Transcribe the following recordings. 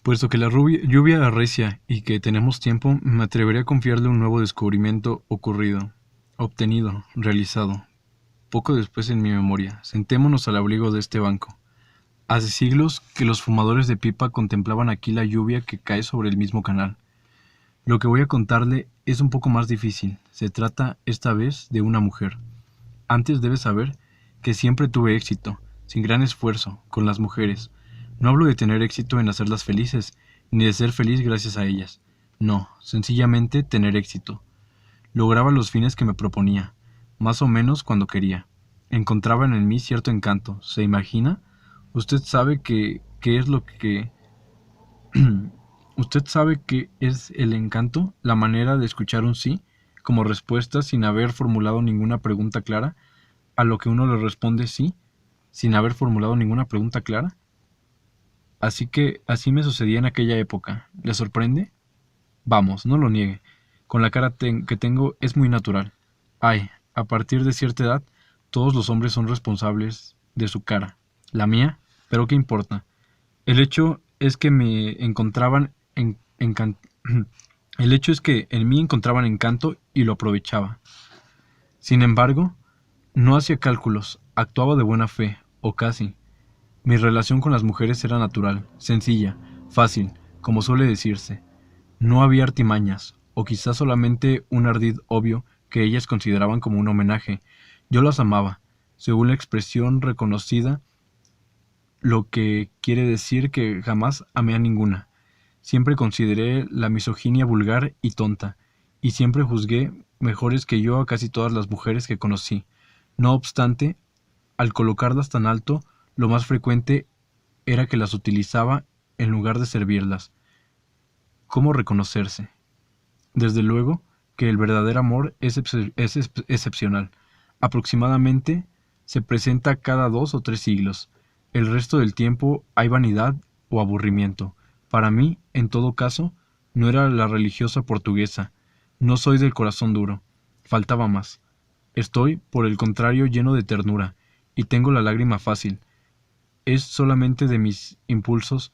Puesto que la lluvia arrecia y que tenemos tiempo, me atreveré a confiarle un nuevo descubrimiento ocurrido, obtenido, realizado, poco después en mi memoria. Sentémonos al abrigo de este banco. Hace siglos que los fumadores de pipa contemplaban aquí la lluvia que cae sobre el mismo canal. Lo que voy a contarle es un poco más difícil. Se trata, esta vez, de una mujer. Antes debes saber que siempre tuve éxito, sin gran esfuerzo, con las mujeres. No hablo de tener éxito en hacerlas felices, ni de ser feliz gracias a ellas. No, sencillamente tener éxito. Lograba los fines que me proponía, más o menos cuando quería. Encontraban en mí cierto encanto. ¿Se imagina? Usted sabe qué es lo que... Usted sabe qué es el encanto, la manera de escuchar un sí como respuesta sin haber formulado ninguna pregunta clara, a lo que uno le responde sí, sin haber formulado ninguna pregunta clara. Así que así me sucedía en aquella época. ¿Le sorprende? Vamos, no lo niegue. Con la cara que tengo es muy natural. Ay, a partir de cierta edad, todos los hombres son responsables de su cara. La mía, pero ¿qué importa? El hecho es que me encontraban el hecho es que en mí encontraban encanto y lo aprovechaba. Sin embargo, no hacía cálculos, actuaba de buena fe, o casi. Mi relación con las mujeres era natural, sencilla, fácil, como suele decirse. No había artimañas, o quizás solamente un ardid obvio que ellas consideraban como un homenaje. Yo las amaba, según la expresión reconocida, lo que quiere decir que jamás amé a ninguna. Siempre consideré la misoginia vulgar y tonta, y siempre juzgué mejores que yo a casi todas las mujeres que conocí. No obstante, al colocarlas tan alto, lo más frecuente era que las utilizaba en lugar de servirlas. ¿Cómo reconocerse? Desde luego que el verdadero amor es excepcional. Aproximadamente se presenta cada 2 o 3 siglos. El resto del tiempo hay vanidad o aburrimiento. Para mí, en todo caso, no era la religiosa portuguesa. No soy del corazón duro. Faltaba más. Estoy, por el contrario, lleno de ternura, y tengo la lágrima fácil. Es solamente de mis impulsos,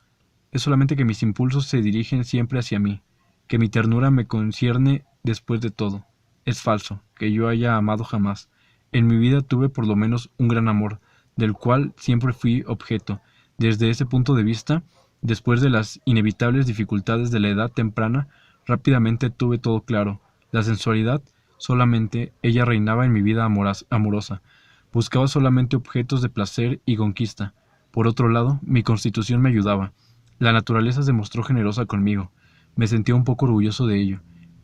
es solamente que mis impulsos se dirigen siempre hacia mí, que mi ternura me concierne después de todo. Es falso que yo haya amado jamás. En mi vida tuve por lo menos un gran amor, del cual siempre fui objeto. Desde ese punto de vista, después de las inevitables dificultades de la edad temprana, rápidamente tuve todo claro. La sensualidad, solamente, ella reinaba en mi vida amorosa. Buscaba solamente objetos de placer y conquista. Por otro lado, mi constitución me ayudaba. La naturaleza se mostró generosa conmigo. Me sentía un poco orgulloso de ello,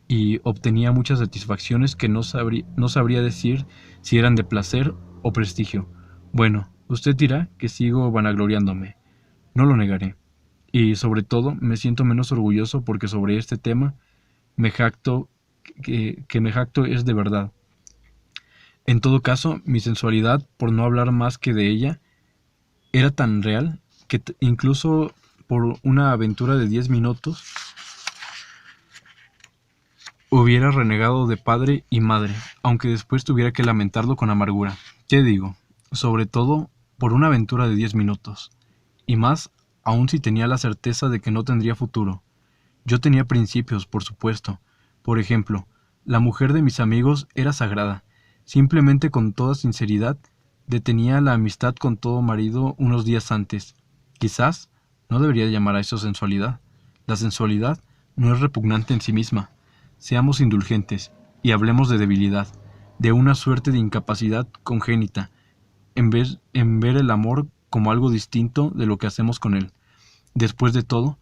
y obtenía muchas satisfacciones que no sabría decir si eran de placer o prestigio. Bueno, usted dirá que sigo vanagloriándome. No lo negaré. Y sobre todo me siento menos orgulloso porque sobre este tema me jacto que me jacto es de verdad. En todo caso, mi sensualidad, por no hablar más que de ella, era tan real que incluso por una aventura de 10 minutos hubiera renegado de padre y madre, aunque después tuviera que lamentarlo con amargura. ¿Qué digo? Sobre todo por una aventura de 10 minutos. Y más, aun si tenía la certeza de que no tendría futuro. Yo tenía principios, por supuesto. Por ejemplo, la mujer de mis amigos era sagrada. Simplemente con toda sinceridad, detenía la amistad con todo marido unos días antes. Quizás no debería llamar a eso sensualidad. La sensualidad no es repugnante en sí misma. Seamos indulgentes y hablemos de debilidad, de una suerte de incapacidad congénita, en ver el amor como algo distinto de lo que hacemos con él. Después de todo,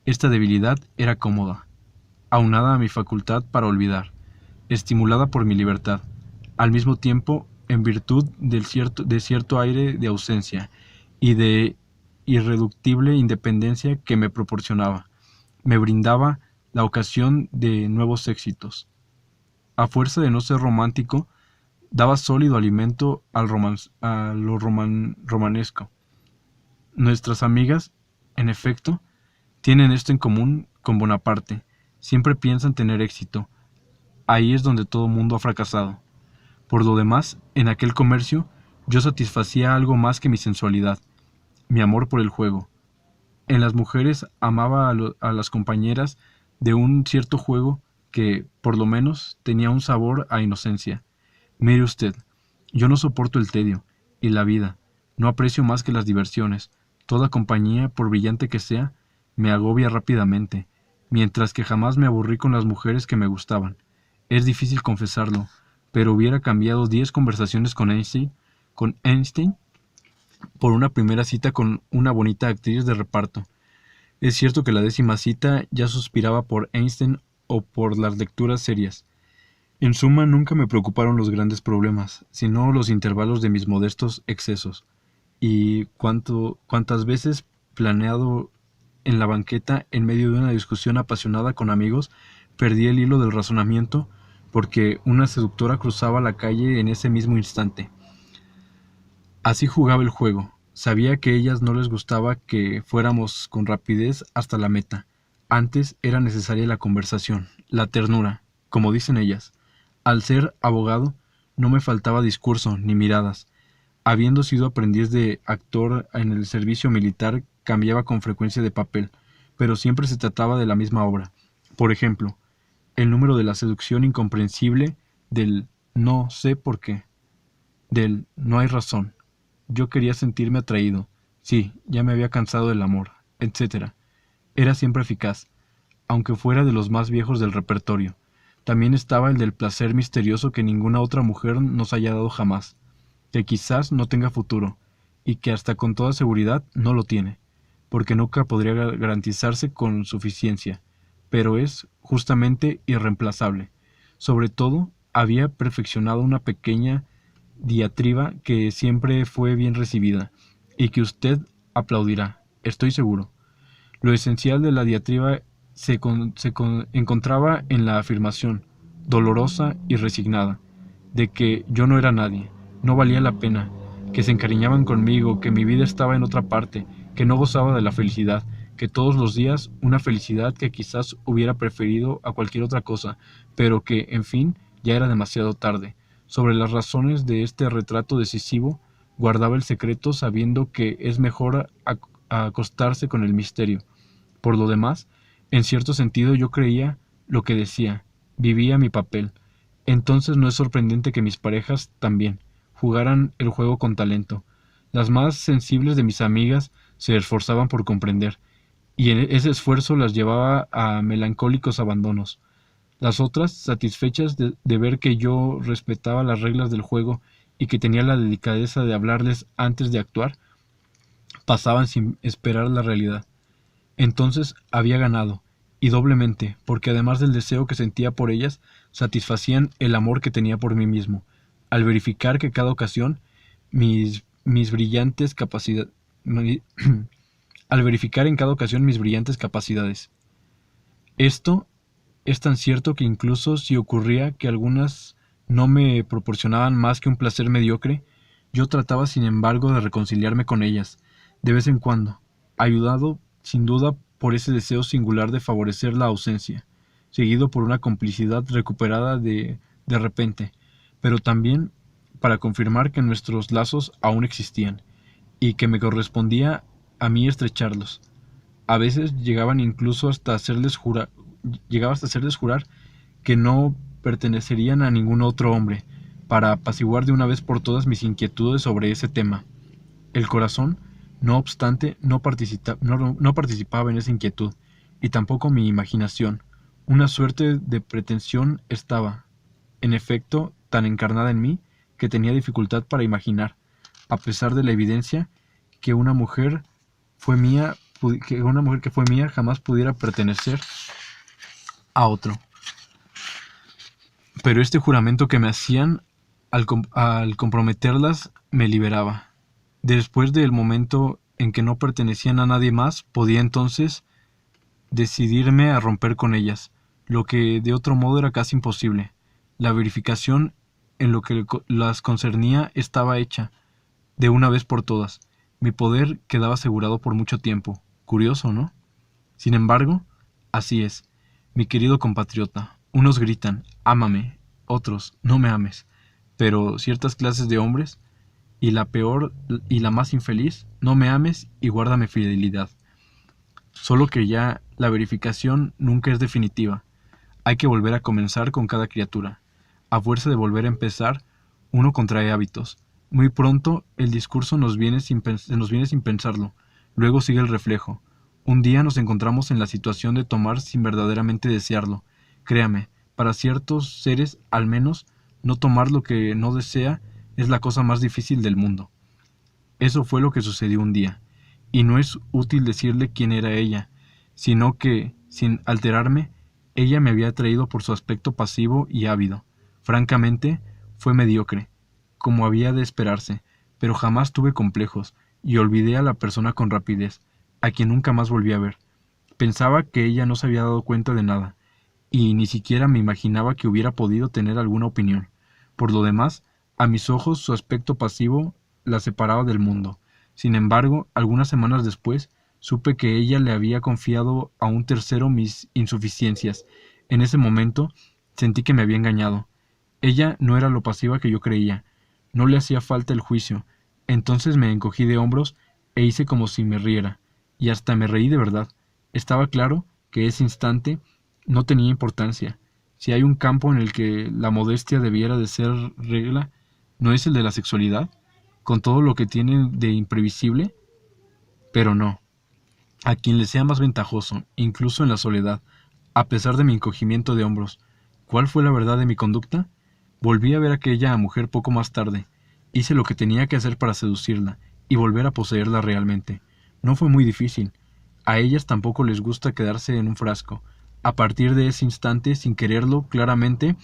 esta debilidad era cómoda, aunada a mi facultad para olvidar, estimulada por mi libertad, al mismo tiempo en virtud de cierto aire de ausencia y de irreductible independencia que me proporcionaba. Me brindaba la ocasión de nuevos éxitos. A fuerza de no ser romántico, daba sólido alimento a lo romanesco. Nuestras amigas, en efecto, tienen esto en común con Bonaparte. Siempre piensan tener éxito. Ahí es donde todo mundo ha fracasado. Por lo demás, en aquel comercio, yo satisfacía algo más que mi sensualidad, mi amor por el juego. En las mujeres amaba a las compañeras de un cierto juego que, por lo menos, tenía un sabor a inocencia. Mire usted, yo no soporto el tedio y la vida, no aprecio más que las diversiones. Toda compañía, por brillante que sea, me agobia rápidamente, mientras que jamás me aburrí con las mujeres que me gustaban. Es difícil confesarlo, pero hubiera cambiado 10 conversaciones con Einstein por una primera cita con una bonita actriz de reparto. Es cierto que la 10ª cita ya suspiraba por Einstein o por las lecturas serias. En suma, nunca me preocuparon los grandes problemas, sino los intervalos de mis modestos excesos. Y cuántas veces, planeado en la banqueta, en medio de una discusión apasionada con amigos, perdí el hilo del razonamiento porque una seductora cruzaba la calle en ese mismo instante. Así jugaba el juego. Sabía que a ellas no les gustaba que fuéramos con rapidez hasta la meta. Antes era necesaria la conversación, la ternura, como dicen ellas. Al ser abogado, no me faltaba discurso ni miradas. Habiendo sido aprendiz de actor en el servicio militar, cambiaba con frecuencia de papel, pero siempre se trataba de la misma obra. Por ejemplo, el número de la seducción incomprensible, del no sé por qué, del no hay razón. Yo quería sentirme atraído. Sí, ya me había cansado del amor, etcétera. Era siempre eficaz, aunque fuera de los más viejos del repertorio. También estaba el del placer misterioso que ninguna otra mujer nos haya dado jamás, que quizás no tenga futuro, y que hasta con toda seguridad no lo tiene, porque nunca podría garantizarse con suficiencia, pero es justamente irreemplazable. Sobre todo, había perfeccionado una pequeña diatriba que siempre fue bien recibida, y que usted aplaudirá, estoy seguro. Lo esencial de la diatriba se encontraba en la afirmación, dolorosa y resignada, de que yo no era nadie, no valía la pena, que se encariñaban conmigo, que mi vida estaba en otra parte, que no gozaba de la felicidad, que todos los días una felicidad que quizás hubiera preferido a cualquier otra cosa, pero que, en fin, ya era demasiado tarde. Sobre las razones de este retrato decisivo, guardaba el secreto sabiendo que es mejor acostarse con el misterio. Por lo demás, en cierto sentido yo creía lo que decía, vivía mi papel. Entonces no es sorprendente que mis parejas también jugaran el juego con talento. Las más sensibles de mis amigas se esforzaban por comprender, y ese esfuerzo las llevaba a melancólicos abandonos. Las otras, satisfechas de ver que yo respetaba las reglas del juego y que tenía la delicadeza de hablarles antes de actuar, pasaban sin esperar la realidad. Entonces había ganado, y doblemente, porque además del deseo que sentía por ellas, satisfacían el amor que tenía por mí mismo, al verificar que cada ocasión mis brillantes capacidades, al verificar en cada ocasión mis brillantes capacidades. Esto es tan cierto que incluso si ocurría que algunas no me proporcionaban más que un placer mediocre, yo trataba sin embargo de reconciliarme con ellas, de vez en cuando, ayudado sin duda por ese deseo singular de favorecer la ausencia, seguido por una complicidad recuperada de repente, pero también para confirmar que nuestros lazos aún existían, y que me correspondía a mí estrecharlos. A veces llegaba hasta hacerles jurar que no pertenecerían a ningún otro hombre, para apaciguar de una vez por todas mis inquietudes sobre ese tema. El corazón, no obstante, no participaba en esa inquietud, y tampoco mi imaginación. Una suerte de pretensión estaba, en efecto, tan encarnada en mí, que tenía dificultad para imaginar, a pesar de la evidencia, que una mujer que fue mía jamás pudiera pertenecer a otro. Pero este juramento que me hacían al comprometerlas me liberaba. Después del momento en que no pertenecían a nadie más, podía entonces decidirme a romper con ellas, lo que de otro modo era casi imposible. La verificación en lo que las concernía estaba hecha, de una vez por todas. Mi poder quedaba asegurado por mucho tiempo. Curioso, ¿no? Sin embargo, así es, mi querido compatriota. Unos gritan, ámame, otros, no me ames. Pero ciertas clases de hombres, y la peor y la más infeliz, no me ames y guárdame fidelidad. solo que ya la verificación nunca es definitiva. Hay que volver a comenzar con cada criatura. A fuerza de volver a empezar, uno contrae hábitos. Muy pronto el discurso nos viene sin pensarlo. Luego sigue el reflejo. Un día nos encontramos en la situación de tomar sin verdaderamente desearlo. Créame, para ciertos seres, al menos, no tomar lo que no desea es la cosa más difícil del mundo. Eso fue lo que sucedió un día. Y no es útil decirle quién era ella, sino que, sin alterarme, ella me había atraído por su aspecto pasivo y ávido. Francamente, fue mediocre, como había de esperarse, pero jamás tuve complejos, y olvidé a la persona con rapidez, a quien nunca más volví a ver. Pensaba que ella no se había dado cuenta de nada, y ni siquiera me imaginaba que hubiera podido tener alguna opinión. Por lo demás, a mis ojos su aspecto pasivo la separaba del mundo. Sin embargo, algunas semanas después, supe que ella le había confiado a un tercero mis insuficiencias. En ese momento, sentí que me había engañado. Ella no era lo pasiva que yo creía. No le hacía falta el juicio. Entonces me encogí de hombros e hice como si me riera. Y hasta me reí de verdad. Estaba claro que ese instante no tenía importancia. Si hay un campo en el que la modestia debiera de ser regla, ¿no es el de la sexualidad? Con todo lo que tiene de imprevisible. Pero no. A quien le sea más ventajoso, incluso en la soledad, a pesar de mi encogimiento de hombros. ¿Cuál fue la verdad de mi conducta? Volví a ver a aquella mujer poco más tarde. Hice lo que tenía que hacer para seducirla y volver a poseerla realmente. No fue muy difícil. A ellas tampoco les gusta quedarse en un frasco. A partir de ese instante, sin quererlo, claramente,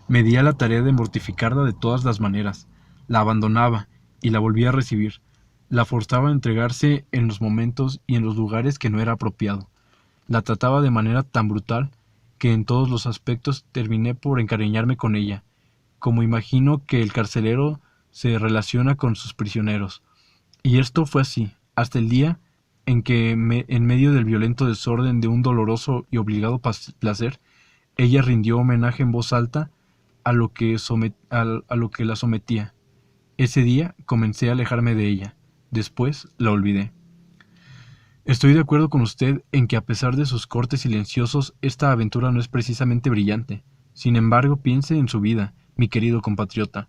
me di a la tarea de mortificarla de todas las maneras. La abandonaba y la volvía a recibir. La forzaba a entregarse en los momentos y en los lugares que no era apropiado. La trataba de manera tan brutal que en todos los aspectos terminé por encariñarme con ella, como imagino que el carcelero se relaciona con sus prisioneros. Y esto fue así, hasta el día en que, en medio del violento desorden de un doloroso y obligado placer, ella rindió homenaje en voz alta a lo que la sometía. Ese día comencé a alejarme de ella. Después la olvidé. Estoy de acuerdo con usted en que a pesar de sus cortes silenciosos, esta aventura no es precisamente brillante. Sin embargo, piense en su vida, mi querido compatriota.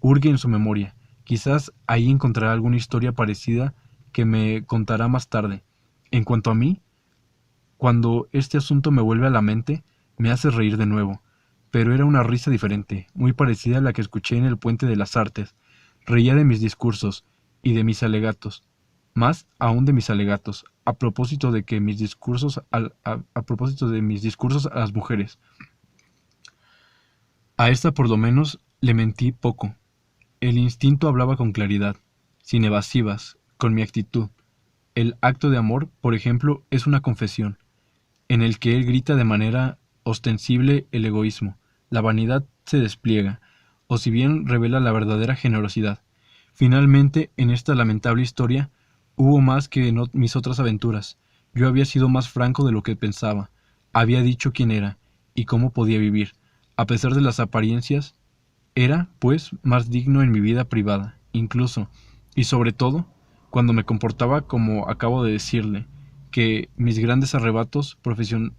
Hurgue en su memoria. Quizás ahí encontrará alguna historia parecida que me contará más tarde. En cuanto a mí, cuando este asunto me vuelve a la mente, me hace reír de nuevo. Pero era una risa diferente, muy parecida a la que escuché en el Puente de las Artes. Reía de mis discursos y de mis alegatos, más aún de mis alegatos, a propósito de mis discursos a las mujeres. A esta por lo menos le mentí poco. El instinto hablaba con claridad, sin evasivas, con mi actitud. El acto de amor, por ejemplo, es una confesión, en el que él grita de manera ostensible el egoísmo, la vanidad se despliega, o si bien revela la verdadera generosidad. Finalmente, en esta lamentable historia, hubo más que en mis otras aventuras. Yo había sido más franco de lo que pensaba, había dicho quién era, y cómo podía vivir. A pesar de las apariencias, era, pues, más digno en mi vida privada, incluso, y sobre todo, cuando me comportaba como acabo de decirle, que mis grandes arrebatos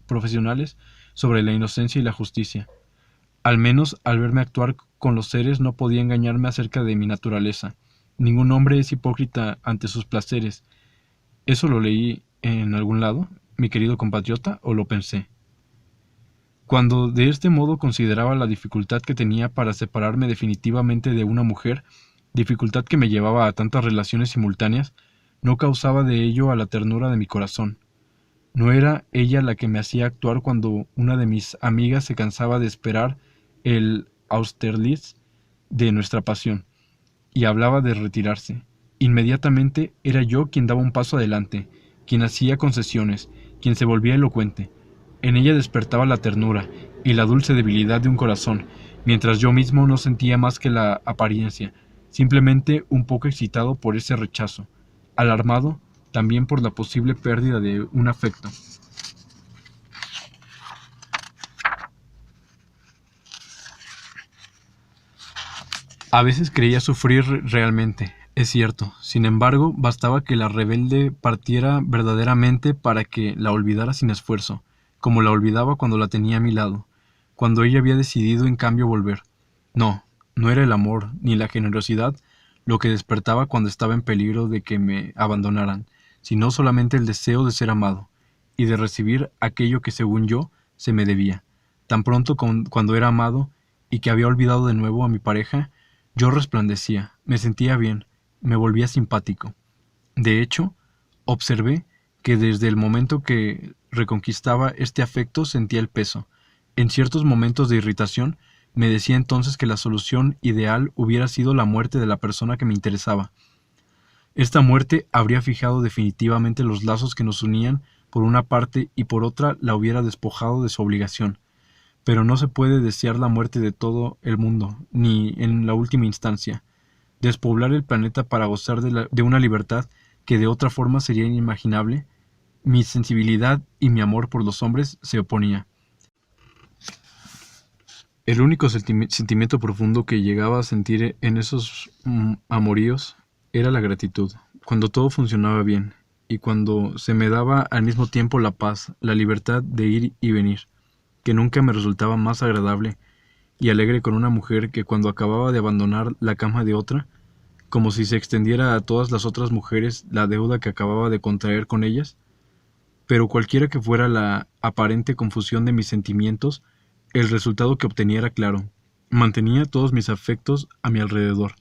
profesionales sobre la inocencia y la justicia. Al menos al verme actuar con los seres no podía engañarme acerca de mi naturaleza. Ningún hombre es hipócrita ante sus placeres. ¿Eso lo leí en algún lado, mi querido compatriota, o lo pensé? Cuando de este modo consideraba la dificultad que tenía para separarme definitivamente de una mujer, dificultad que me llevaba a tantas relaciones simultáneas, no causaba de ello a la ternura de mi corazón. No era ella la que me hacía actuar cuando una de mis amigas se cansaba de esperar el Austerlitz de nuestra pasión, y hablaba de retirarse. Inmediatamente era yo quien daba un paso adelante, quien hacía concesiones, quien se volvía elocuente. En ella despertaba la ternura y la dulce debilidad de un corazón, mientras yo mismo no sentía más que la apariencia, simplemente un poco excitado por ese rechazo, alarmado también por la posible pérdida de un afecto. A veces creía sufrir realmente, Es cierto, sin embargo, bastaba que la rebelde partiera verdaderamente para que la olvidara sin esfuerzo, como la olvidaba cuando la tenía a mi lado, cuando ella había decidido en cambio volver. No, no era el amor ni la generosidad lo que despertaba cuando estaba en peligro de que me abandonaran, sino solamente el deseo de ser amado y de recibir aquello que según yo se me debía. Tan pronto cuando era amado y que había olvidado de nuevo a mi pareja, yo resplandecía, me sentía bien, me volvía simpático. De hecho, observé que desde el momento que reconquistaba este afecto sentía el peso. En ciertos momentos de irritación, me decía entonces que la solución ideal hubiera sido la muerte de la persona que me interesaba. Esta muerte habría fijado definitivamente los lazos que nos unían por una parte y por otra la hubiera despojado de su obligación. Pero no se puede desear la muerte de todo el mundo, ni en la última instancia despoblar el planeta para gozar de una libertad que de otra forma sería inimaginable. Mi sensibilidad y mi amor por los hombres se oponía. El único sentimiento profundo que llegaba a sentir en esos amoríos era la gratitud, cuando todo funcionaba bien, y cuando se me daba al mismo tiempo la paz, la libertad de ir y venir, que nunca me resultaba más agradable y alegre con una mujer que cuando acababa de abandonar la cama de otra, como si se extendiera a todas las otras mujeres la deuda que acababa de contraer con ellas. Pero cualquiera que fuera la aparente confusión de mis sentimientos, el resultado que obtenía era claro. Mantenía todos mis afectos a mi alrededor,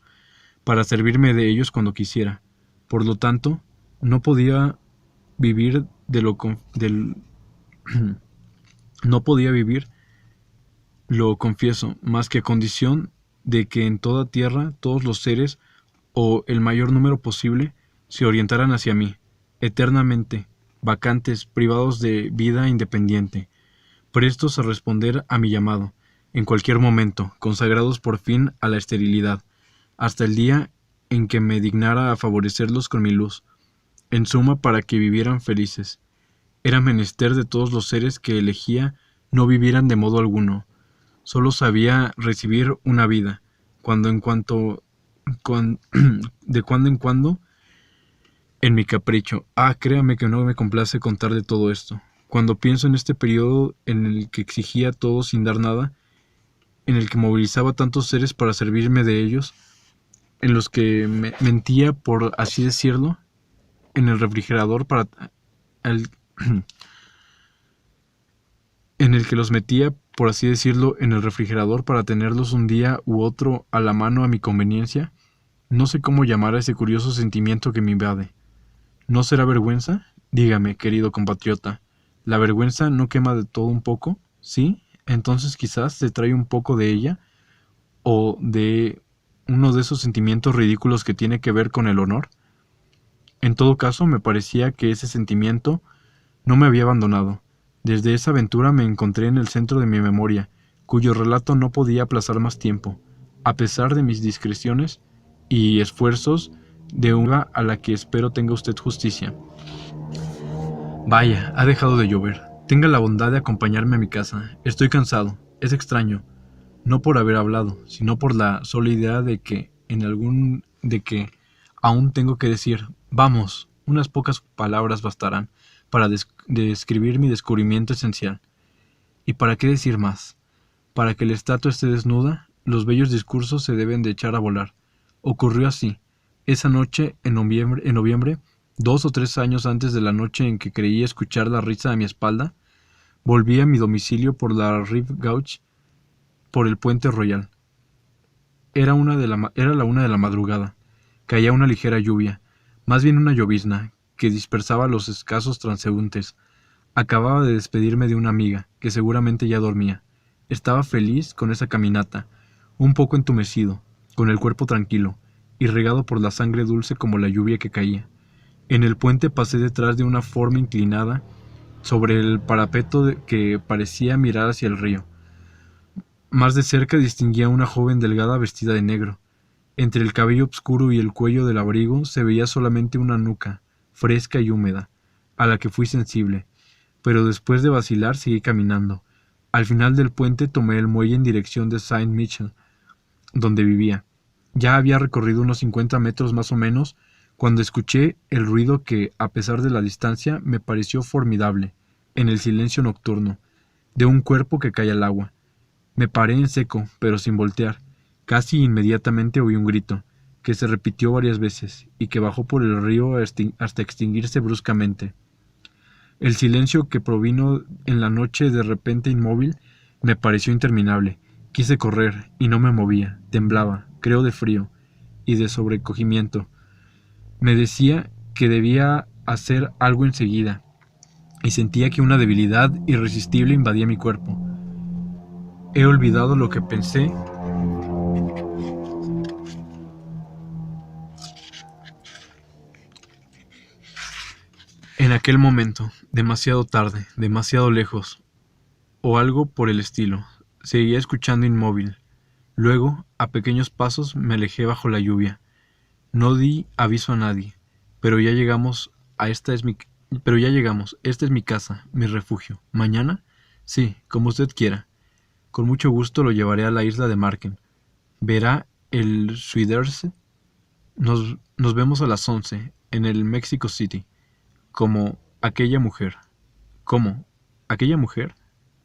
para servirme de ellos cuando quisiera. Por lo tanto, no podía vivir no podía vivir, lo confieso, más que a condición de que en toda tierra todos los seres, o el mayor número posible, se orientaran hacia mí, eternamente, vacantes, privados de vida independiente, prestos a responder a mi llamado, en cualquier momento, consagrados por fin a la esterilidad, hasta el día en que me dignara a favorecerlos con mi luz, en suma para que vivieran felices. Era menester de todos los seres que elegía no vivieran de modo alguno, solo sabía recibir una vida, de cuando en cuando, en mi capricho. Créame que no me complace contar de todo esto. Cuando pienso en este periodo en el que exigía todo sin dar nada, en el que movilizaba tantos seres para servirme de ellos, en los que mentía, por así decirlo, en el refrigerador para el, en el que los metía, por así decirlo, en el refrigerador para tenerlos un día u otro a la mano a mi conveniencia, no sé cómo llamar a ese curioso sentimiento que me invade. ¿No será vergüenza? Dígame, querido compatriota, ¿la vergüenza no quema de todo un poco? ¿Sí? Entonces quizás se trae un poco de ella, o de uno de esos sentimientos ridículos que tiene que ver con el honor. En todo caso, me parecía que ese sentimiento no me había abandonado. Desde esa aventura me encontré en el centro de mi memoria, cuyo relato no podía aplazar más tiempo, a pesar de mis discreciones y esfuerzos de una a la que espero tenga usted justicia. Vaya, ha dejado de llover. Tenga la bondad de acompañarme a mi casa. Estoy cansado. Es extraño, no por haber hablado, sino por la sola idea de que aún tengo que decir, vamos, unas pocas palabras bastarán para describir mi descubrimiento esencial. ¿Y para qué decir más? Para que la estatua esté desnuda, los bellos discursos se deben de echar a volar. Ocurrió así. Esa noche, en noviembre, 2 o 3 años antes de la noche en que creí escuchar la risa a mi espalda, volví a mi domicilio por la Rive Gauche, por el Puente Royal. Era la 1 de la madrugada. Caía una ligera lluvia, más bien una llovizna, que dispersaba los escasos transeúntes. Acababa de despedirme de una amiga, que seguramente ya dormía. Estaba feliz con esa caminata, un poco entumecido, con el cuerpo tranquilo, y regado por la sangre dulce como la lluvia que caía. En el puente pasé detrás de una forma inclinada, sobre el parapeto que parecía mirar hacia el río. Más de cerca distinguía a una joven delgada vestida de negro. Entre el cabello oscuro y el cuello del abrigo se veía solamente una nuca, fresca y húmeda, a la que fui sensible, pero después de vacilar seguí caminando. Al final del puente tomé el muelle en dirección de Saint-Michel, donde vivía. Ya había recorrido unos 50 metros más o menos cuando escuché el ruido que, a pesar de la distancia, me pareció formidable, en el silencio nocturno, de un cuerpo que cae al agua. Me paré en seco, pero sin voltear. Casi inmediatamente oí un grito, que se repitió varias veces, y que bajó por el río hasta extinguirse bruscamente. El silencio que provino en la noche de repente inmóvil me pareció interminable. Quise correr, y no me movía, temblaba, creo de frío, y de sobrecogimiento. Me decía que debía hacer algo enseguida, y sentía que una debilidad irresistible invadía mi cuerpo. He olvidado lo que pensé en aquel momento, demasiado tarde, demasiado lejos, o algo por el estilo. Seguía escuchando inmóvil. Luego, a pequeños pasos, me alejé bajo la lluvia. No di aviso a nadie, pero ya llegamos, esta es mi casa, mi refugio. ¿Mañana? Sí, como usted quiera. Con mucho gusto lo llevaré a la isla de Marken. Verá el Zuiderzee. Nos vemos a las 11, en el Mexico City. Como aquella mujer. ¿Cómo? ¿Aquella mujer?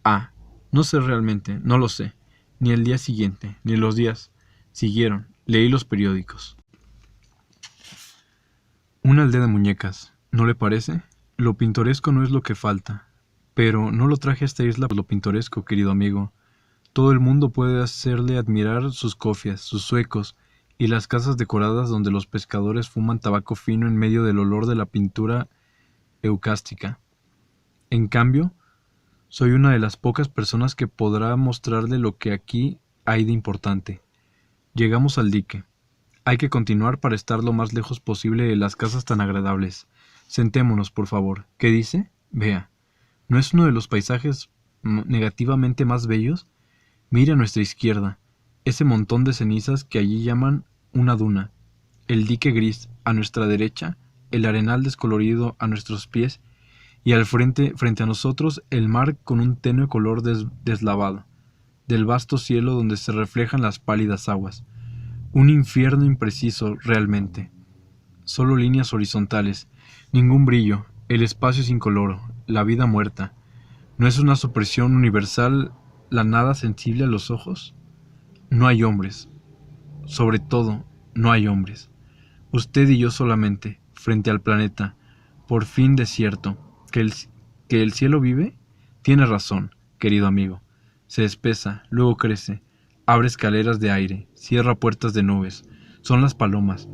Ah, no sé realmente, no lo sé. Ni el día siguiente, ni los días siguieron. Leí los periódicos. Una aldea de muñecas, ¿no le parece? Lo pintoresco no es lo que falta. Pero no lo traje a esta isla por lo pintoresco, querido amigo. Todo el mundo puede hacerle admirar sus cofias, sus zuecos y las casas decoradas donde los pescadores fuman tabaco fino en medio del olor de la pintura eucástica. En cambio, soy una de las pocas personas que podrá mostrarle lo que aquí hay de importante. Llegamos al dique. Hay que continuar para estar lo más lejos posible de las casas tan agradables. Sentémonos, por favor. ¿Qué dice? Vea. ¿No es uno de los paisajes negativamente más bellos? Mire a nuestra izquierda, ese montón de cenizas que allí llaman una duna, el dique gris a nuestra derecha, el arenal descolorido a nuestros pies, y al frente a nosotros el mar con un tenue color deslavado, del vasto cielo donde se reflejan las pálidas aguas. Un infierno impreciso realmente. Solo líneas horizontales, ningún brillo, el espacio es incoloro, la vida muerta. ¿No es una supresión universal la nada sensible a los ojos? No hay hombres. Sobre todo, no hay hombres. Usted y yo solamente, frente al planeta, por fin desierto. ¿Que el cielo vive? Tiene razón, querido amigo. Se espesa, luego crece, abre escaleras de aire, cierra puertas de nubes. Son las palomas.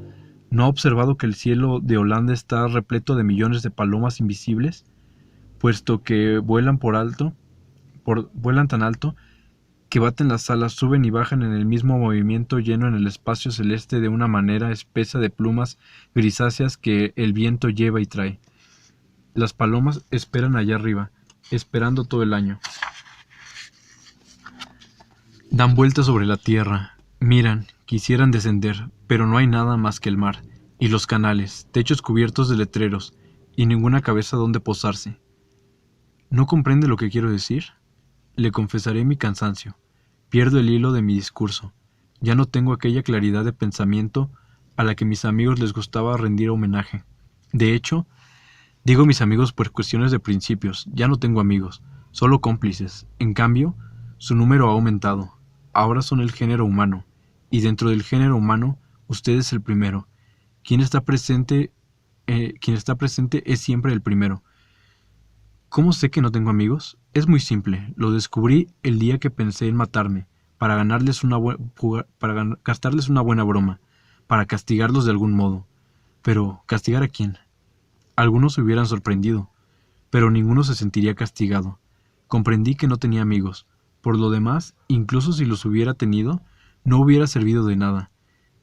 ¿No ha observado que el cielo de Holanda está repleto de millones de palomas invisibles? Puesto que vuelan vuelan tan alto que baten las alas, suben y bajan en el mismo movimiento lleno en el espacio celeste de una manera espesa de plumas grisáceas que el viento lleva y trae. Las palomas esperan allá arriba, esperando todo el año. Dan vueltas sobre la tierra, miran, quisieran descender, pero no hay nada más que el mar, y los canales, techos cubiertos de letreros, y ninguna cabeza donde posarse. ¿No comprende lo que quiero decir? Le confesaré mi cansancio. Pierdo el hilo de mi discurso. Ya no tengo aquella claridad de pensamiento a la que mis amigos les gustaba rendir homenaje. De hecho, digo mis amigos por cuestiones de principios. Ya no tengo amigos, solo cómplices. En cambio, su número ha aumentado. Ahora son el género humano. Y dentro del género humano, usted es el primero. Quien está presente es siempre el primero. ¿Cómo sé que no tengo amigos? Es muy simple, lo descubrí el día que pensé en matarme, para gastarles una buena broma, para castigarlos de algún modo. Pero, ¿castigar a quién? Algunos se hubieran sorprendido, pero ninguno se sentiría castigado. Comprendí que no tenía amigos. Por lo demás, incluso si los hubiera tenido, no hubiera servido de nada.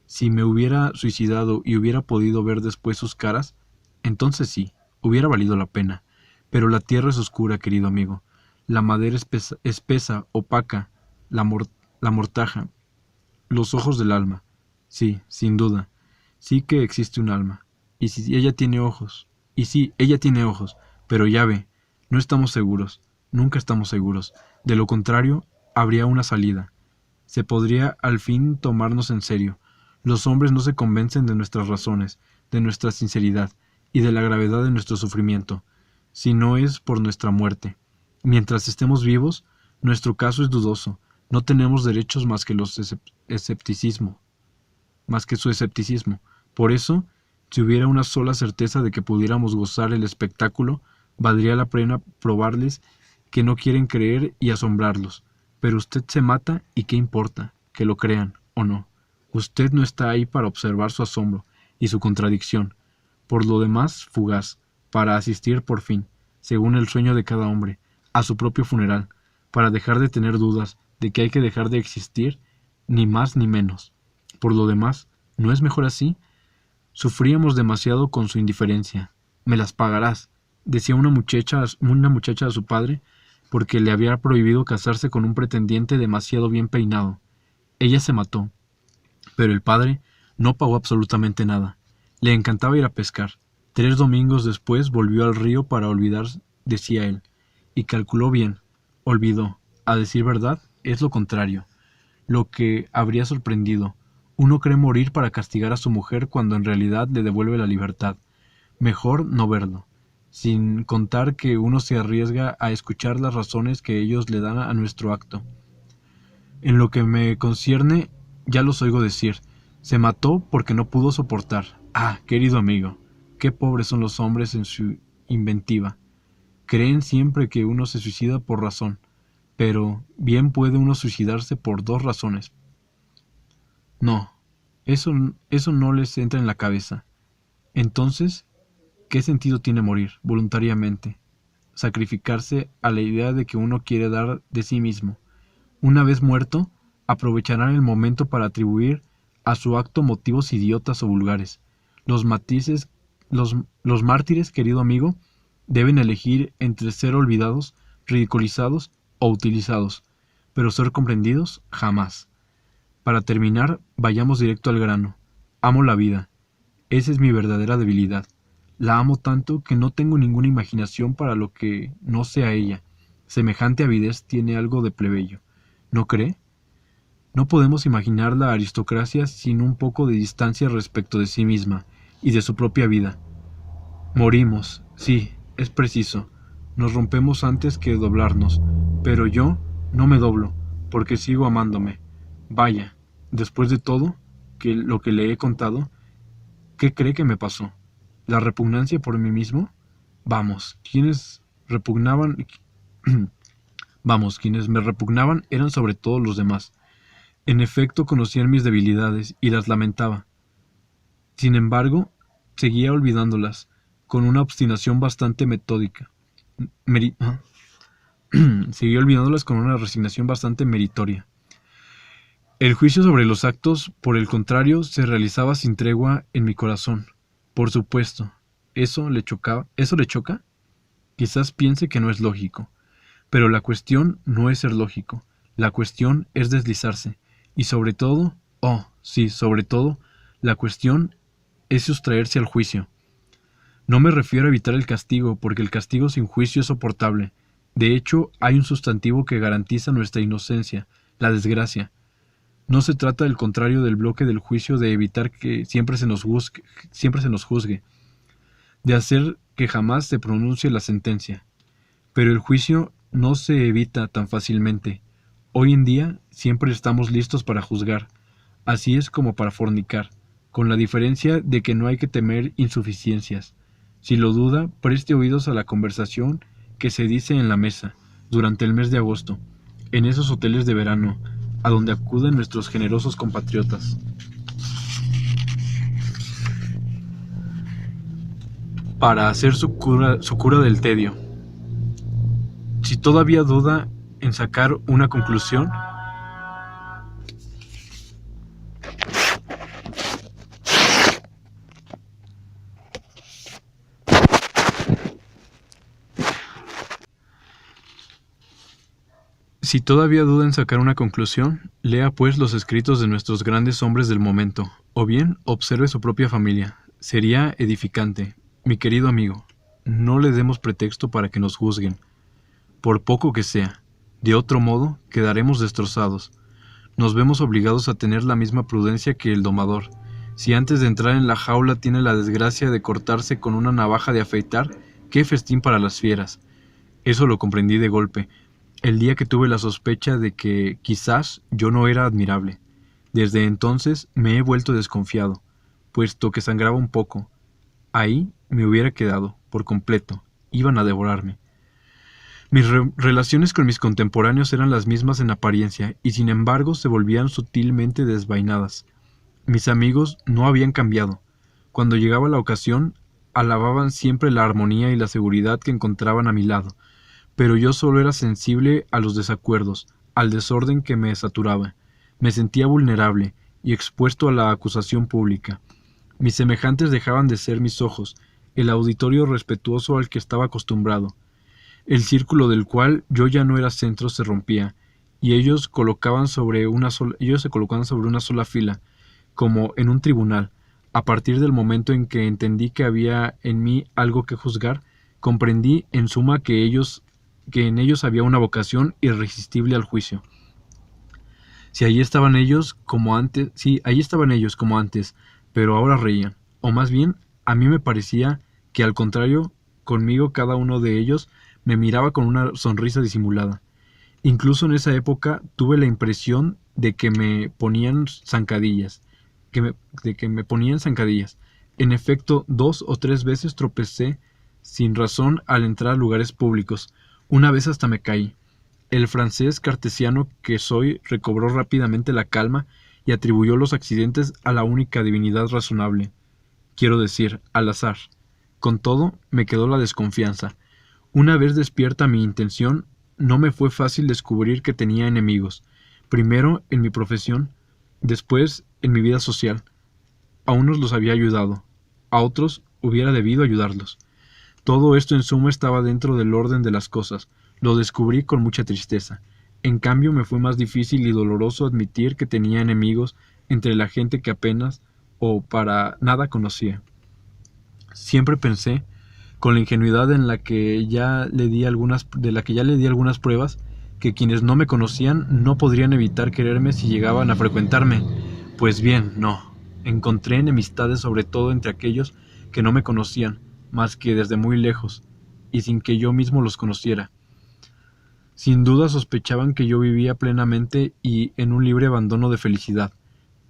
Si me hubiera suicidado y hubiera podido ver después sus caras, entonces sí, hubiera valido la pena. Pero la tierra es oscura, querido amigo. La madera espesa, opaca, la mortaja, los ojos del alma. Sí, sin duda, sí que existe un alma. Y si ella tiene ojos, y sí, ella tiene ojos, pero ya ve, no estamos seguros, nunca estamos seguros. De lo contrario, habría una salida. Se podría al fin tomarnos en serio. Los hombres no se convencen de nuestras razones, de nuestra sinceridad y de la gravedad de nuestro sufrimiento, si no es por nuestra muerte. Mientras estemos vivos, nuestro caso es dudoso. No tenemos derechos más que su escepticismo. Por eso, si hubiera una sola certeza de que pudiéramos gozar el espectáculo, valdría la pena probarles que no quieren creer y asombrarlos. Pero usted se mata y ¿qué importa? Que lo crean o no. Usted no está ahí para observar su asombro y su contradicción. Por lo demás, fugaz, para asistir por fin, según el sueño de cada hombre, a su propio funeral, para dejar de tener dudas de que hay que dejar de existir, ni más ni menos. Por lo demás, ¿no es mejor así? Sufríamos demasiado con su indiferencia. Me las pagarás, decía una muchacha a su padre, porque le había prohibido casarse con un pretendiente demasiado bien peinado. Ella se mató, pero el padre no pagó absolutamente nada. Le encantaba ir a pescar. 3 domingos después volvió al río para olvidar, decía él, y calculó bien. Olvidó. A decir verdad, es lo contrario. Lo que habría sorprendido. Uno cree morir para castigar a su mujer cuando en realidad le devuelve la libertad. Mejor no verlo. Sin contar que uno se arriesga a escuchar las razones que ellos le dan a nuestro acto. En lo que me concierne, ya los oigo decir, se mató porque no pudo soportar. Ah, querido amigo, qué pobres son los hombres en su inventiva. Creen siempre que uno se suicida por razón, pero bien puede uno suicidarse por 2 razones. No, eso no les entra en la cabeza. Entonces, ¿qué sentido tiene morir voluntariamente? Sacrificarse a la idea de que uno quiere dar de sí mismo. Una vez muerto, aprovecharán el momento para atribuir a su acto motivos idiotas o vulgares. Los mártires, querido amigo, deben elegir entre ser olvidados, ridiculizados o utilizados, pero ser comprendidos jamás. Para terminar, vayamos directo al grano. Amo la vida. Esa es mi verdadera debilidad. La amo tanto que no tengo ninguna imaginación para lo que no sea ella. Semejante avidez tiene algo de plebeyo. ¿No cree? No podemos imaginar la aristocracia sin un poco de distancia respecto de sí misma y de su propia vida. Morimos, sí, es preciso. Nos rompemos antes que doblarnos, pero yo no me doblo, porque sigo amándome. Vaya, después de todo, lo que le he contado, ¿qué cree que me pasó? ¿La repugnancia por mí mismo? Vamos, quienes me repugnaban eran sobre todo los demás. En efecto, conocían mis debilidades y las lamentaba. Sin embargo, seguía olvidándolas, con una obstinación bastante metódica. Seguía olvidándolas con una resignación bastante meritoria. El juicio sobre los actos, por el contrario, se realizaba sin tregua en mi corazón. Por supuesto, ¿eso le choca? Quizás piense que no es lógico. Pero la cuestión no es ser lógico. La cuestión es deslizarse. Y sobre todo, sobre todo, la cuestión es sustraerse al juicio. No me refiero a evitar el castigo, porque el castigo sin juicio es soportable. De hecho, hay un sustantivo que garantiza nuestra inocencia, la desgracia. No se trata del contrario del bloque del juicio de evitar que siempre se nos juzgue, de hacer que jamás se pronuncie la sentencia. Pero el juicio no se evita tan fácilmente. Hoy en día siempre estamos listos para juzgar, así es como para fornicar, con la diferencia de que no hay que temer insuficiencias. Si lo duda, preste oídos a la conversación que se dice en la mesa, durante el mes de agosto, en esos hoteles de verano, a donde acuden nuestros generosos compatriotas. Para hacer su cura del tedio. Si todavía duda en sacar una conclusión, lea pues los escritos de nuestros grandes hombres del momento, o bien observe su propia familia. Sería edificante. Mi querido amigo, no le demos pretexto para que nos juzguen, por poco que sea. De otro modo, quedaremos destrozados. nos vemos obligados a tener la misma prudencia que el domador. Si antes de entrar en la jaula tiene la desgracia de cortarse con una navaja de afeitar, ¡qué festín para las fieras! Eso lo comprendí de golpe, el día que tuve la sospecha de que quizás yo no era admirable. Desde entonces me he vuelto desconfiado, puesto que sangraba un poco. Ahí me hubiera quedado, por completo. Iban a devorarme. Mis relaciones con mis contemporáneos eran las mismas en apariencia, y sin embargo se volvían sutilmente desvainadas. Mis amigos no habían cambiado. Cuando llegaba la ocasión, alababan siempre la armonía y la seguridad que encontraban a mi lado, pero yo solo era sensible a los desacuerdos, al desorden que me saturaba. Me sentía vulnerable y expuesto a la acusación pública. Mis semejantes dejaban de ser mis ojos, el auditorio respetuoso al que estaba acostumbrado. El círculo del cual yo ya no era centro se rompía, y ellos se colocaban sobre una sola fila, como en un tribunal. A partir del momento en que entendí que había en mí algo que juzgar, comprendí en suma que en ellos había una vocación irresistible al juicio. Allí estaban ellos como antes, pero ahora reían, o más bien, a mí me parecía que al contrario, conmigo cada uno de ellos me miraba con una sonrisa disimulada. Incluso en esa época tuve la impresión de que me ponían zancadillas, En efecto, 2 o 3 veces tropecé sin razón al entrar a lugares públicos. Una vez hasta me caí. El francés cartesiano que soy recobró rápidamente la calma y atribuyó los accidentes a la única divinidad razonable, quiero decir, al azar. Con todo, me quedó la desconfianza. Una vez despierta mi intención, no me fue fácil descubrir que tenía enemigos, primero en mi profesión, después en mi vida social. A unos los había ayudado, a otros hubiera debido ayudarlos. Todo esto en suma estaba dentro del orden de las cosas. Lo descubrí con mucha tristeza. En cambio me fue más difícil y doloroso admitir que tenía enemigos entre la gente que apenas o para nada conocía. Siempre pensé, con la ingenuidad en la que ya le di algunas pruebas, que quienes no me conocían no podrían evitar quererme si llegaban a frecuentarme. Pues bien, no. Encontré enemistades sobre todo entre aquellos que no me conocían, más que desde muy lejos, y sin que yo mismo los conociera. Sin duda sospechaban que yo vivía plenamente y en un libre abandono de felicidad.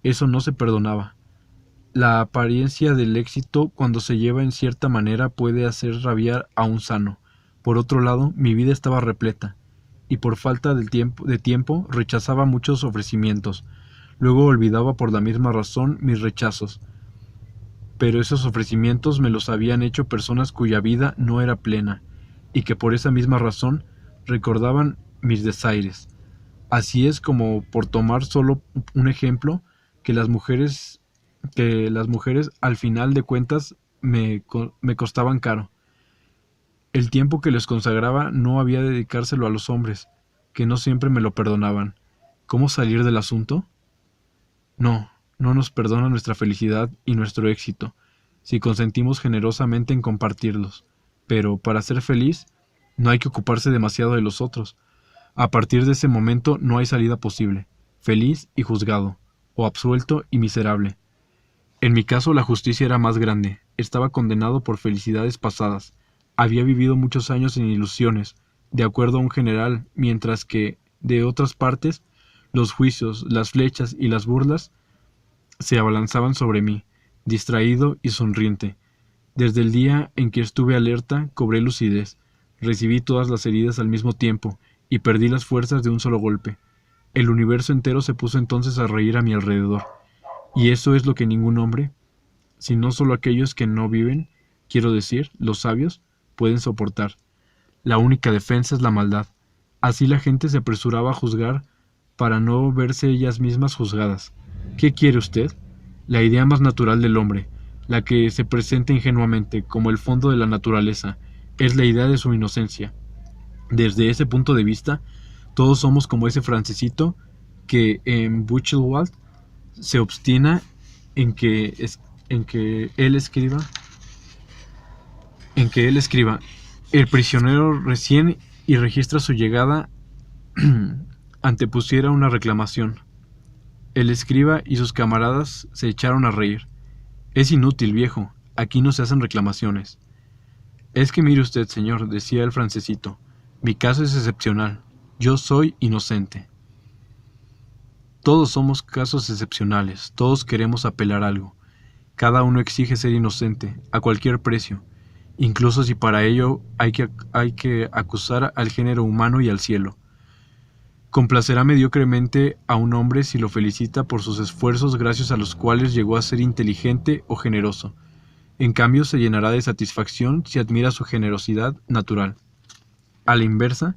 Eso no se perdonaba. La apariencia del éxito, cuando se lleva en cierta manera, puede hacer rabiar a un sano. Por otro lado, mi vida estaba repleta, y por falta de tiempo rechazaba muchos ofrecimientos. Luego olvidaba por la misma razón mis rechazos. Pero esos ofrecimientos me los habían hecho personas cuya vida no era plena, y que por esa misma razón recordaban mis desaires. Así es como, por tomar solo un ejemplo, que las mujeres al final de cuentas me costaban caro. El tiempo que les consagraba no había de dedicárselo a los hombres, que no siempre me lo perdonaban. ¿Cómo salir del asunto? No nos perdona nuestra felicidad y nuestro éxito, si consentimos generosamente en compartirlos. Pero, para ser feliz, no hay que ocuparse demasiado de los otros. A partir de ese momento no hay salida posible, feliz y juzgado, o absuelto y miserable. En mi caso la justicia era más grande, estaba condenado por felicidades pasadas, había vivido muchos años en ilusiones, de acuerdo a un general, mientras que, de otras partes, los juicios, las flechas y las burlas se abalanzaban sobre mí, distraído y sonriente. Desde el día en que estuve alerta, cobré lucidez, recibí todas las heridas al mismo tiempo, y perdí las fuerzas de un solo golpe. El universo entero se puso entonces a reír a mi alrededor. Y eso es lo que ningún hombre, sino solo aquellos que no viven, quiero decir, los sabios, pueden soportar. La única defensa es la maldad. Así la gente se apresuraba a juzgar para no verse ellas mismas juzgadas. ¿Qué quiere usted? La idea más natural del hombre, la que se presenta ingenuamente como el fondo de la naturaleza, es la idea de su inocencia. Desde ese punto de vista, todos somos como ese francesito que en Buchenwald se obstina en que él escriba. El prisionero recién y registra su llegada antepusiera una reclamación. El escriba y sus camaradas se echaron a reír. Es inútil, viejo, aquí no se hacen reclamaciones. Es que mire usted, señor, decía el francesito, mi caso es excepcional. Yo soy inocente. Todos somos casos excepcionales, todos queremos apelar algo. Cada uno exige ser inocente, a cualquier precio, incluso si para ello hay que acusar al género humano y al cielo. Complacerá mediocremente a un hombre si lo felicita por sus esfuerzos gracias a los cuales llegó a ser inteligente o generoso. En cambio, se llenará de satisfacción si admira su generosidad natural. A la inversa,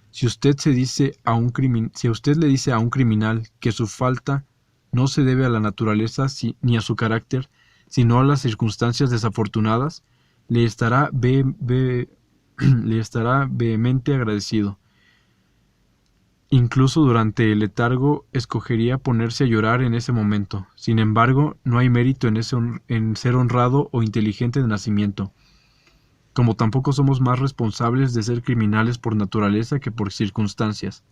si usted le dice a un criminal que su falta no se debe a la naturaleza ni a su carácter, sino a las circunstancias desafortunadas, le estará vehemente agradecido. Incluso durante el letargo escogería ponerse a llorar en ese momento. Sin embargo, no hay mérito en ser honrado o inteligente de nacimiento, como tampoco somos más responsables de ser criminales por naturaleza que por circunstancias.